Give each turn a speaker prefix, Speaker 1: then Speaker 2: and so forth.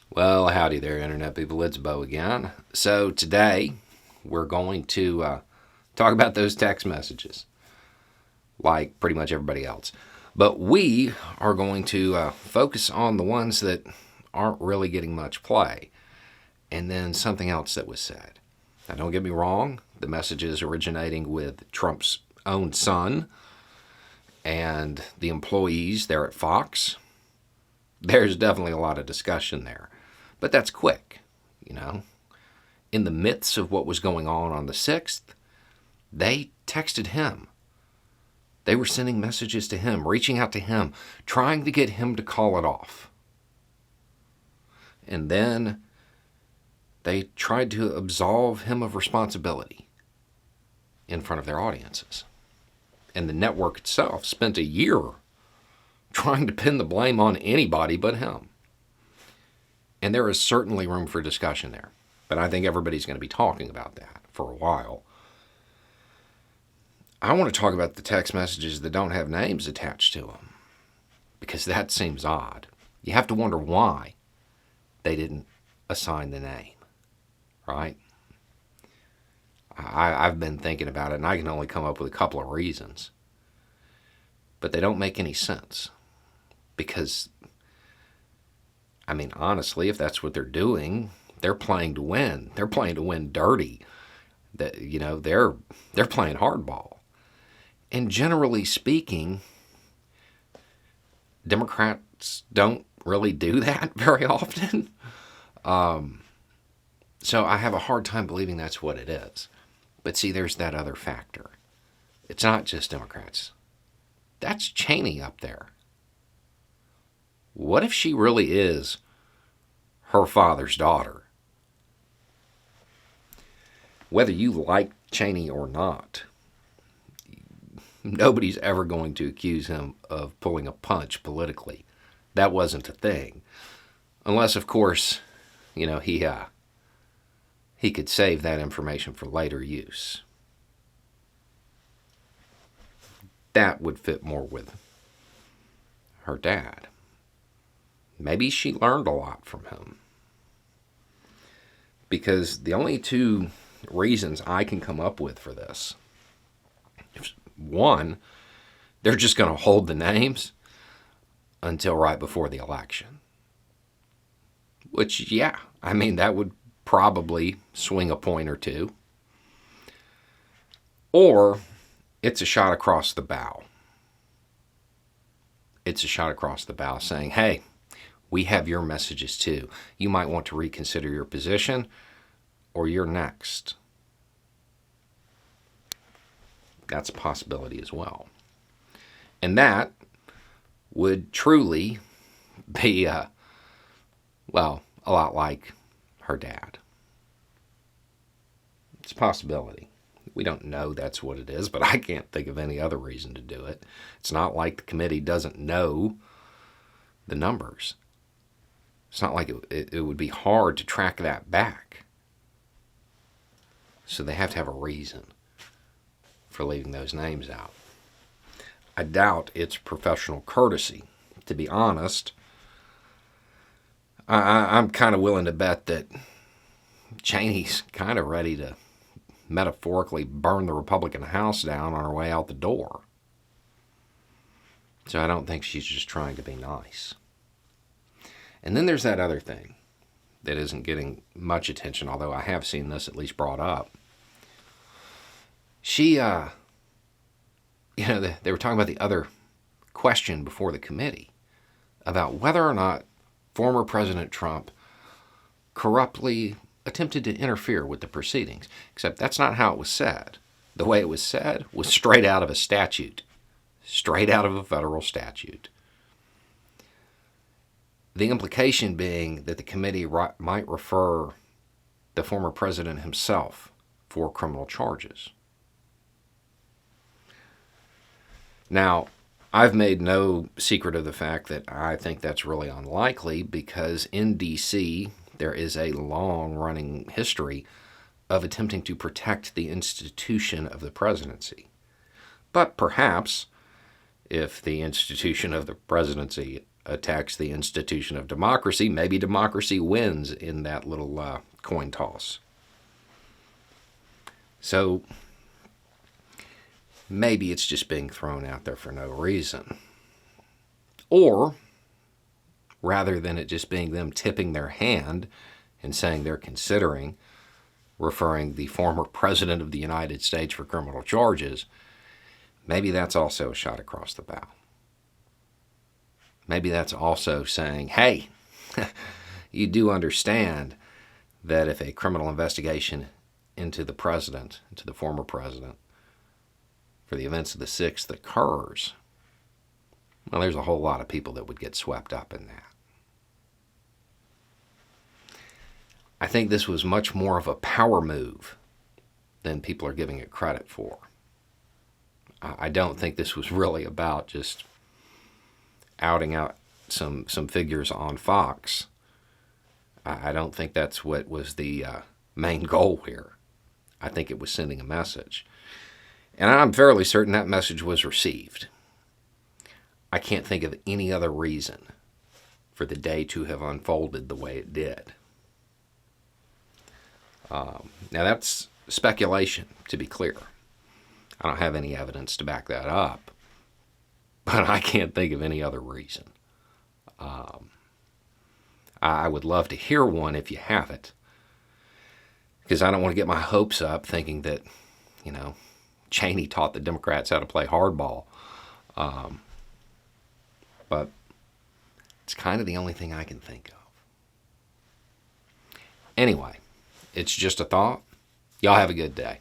Speaker 1: Well, howdy there, Internet people. It's Bo again. So, today we're going to talk about those text messages, like pretty much everybody else. But we are going to focus on the ones that aren't really getting much play, and then something else that was said. Now, don't get me wrong, the messages originating with Trump's own son and the employees there at Fox, there's definitely a lot of discussion there. But that's quick, you know. In the midst of what was going on the 6th, they texted him. They were sending messages to him, reaching out to him, trying to get him to call it off. And then they tried to absolve him of responsibility in front of their audiences. And the network itself spent a year trying to pin the blame on anybody but him. And there is certainly room for discussion there. But I think everybody's going to be talking about that for a while. I want to talk about the text messages that don't have names attached to them, because that seems odd. You have to wonder why they didn't assign the name, right? I've been thinking about it, and I can only come up with a couple of reasons. But they don't make any sense. Because, I mean, honestly, if that's what they're doing, they're playing to win. They're playing to win dirty. That, you know, they're playing hardball. And generally speaking, Democrats don't really do that very often. So I have a hard time believing that's what it is. But see, there's that other factor. It's not just Democrats. That's Cheney up there. What if she really is her father's daughter? Whether you like Cheney or not, nobody's ever going to accuse him of pulling a punch politically. That wasn't a thing. Unless, of course, you know, he could save that information for later use. That would fit more with her dad. Maybe she learned a lot from him. Because the only two reasons I can come up with for this, one, they're just going to hold the names until right before the election. Which, yeah, I mean, that would probably swing a point or two. Or it's a shot across the bow. It's a shot across the bow saying, hey, we have your messages too. You might want to reconsider your position, or you're next. That's a possibility as well. And that would truly be, a lot like her dad. It's a possibility. We don't know that's what it is, but I can't think of any other reason to do it. It's not like the committee doesn't know the numbers. It's not like it would be hard to track that back. So they have to have a reason for leaving those names out. I doubt it's professional courtesy. To be honest, I'm kind of willing to bet that Cheney's kind of ready to metaphorically burn the Republican House down on her way out the door. So I don't think she's just trying to be nice. And then there's that other thing that isn't getting much attention, although I have seen this at least brought up. She, they were talking about the other question before the committee about whether or not former President Trump corruptly attempted to interfere with the proceedings. Except that's not how it was said. The way it was said was straight out of a statute. Straight out of a federal statute. The implication being that the committee might refer the former president himself for criminal charges. Now, I've made no secret of the fact that I think that's really unlikely because in D.C. there is a long-running history of attempting to protect the institution of the presidency. But perhaps, if the institution of the presidency attacks the institution of democracy, maybe democracy wins in that little coin toss. So maybe it's just being thrown out there for no reason. Or, rather than it just being them tipping their hand and saying they're considering referring the former President of the United States for criminal charges, maybe that's also a shot across the bow. Maybe that's also saying, hey, you do understand that if a criminal investigation into the president, into the former president, for the events of the 6th occurs, well, there's a whole lot of people that would get swept up in that. I think this was much more of a power move than people are giving it credit for. I don't think this was really about just outing out some figures on Fox. I don't think that's what was the main goal here. I think it was sending a message. And I'm fairly certain that message was received. I can't think of any other reason for the day to have unfolded the way it did. Now that's speculation, to be clear. I don't have any evidence to back that up, but I can't think of any other reason. I would love to hear one if you have it, because I don't want to get my hopes up thinking that, Cheney taught the Democrats how to play hardball. But it's kind of the only thing I can think of. Anyway, it's just a thought. Y'all have a good day.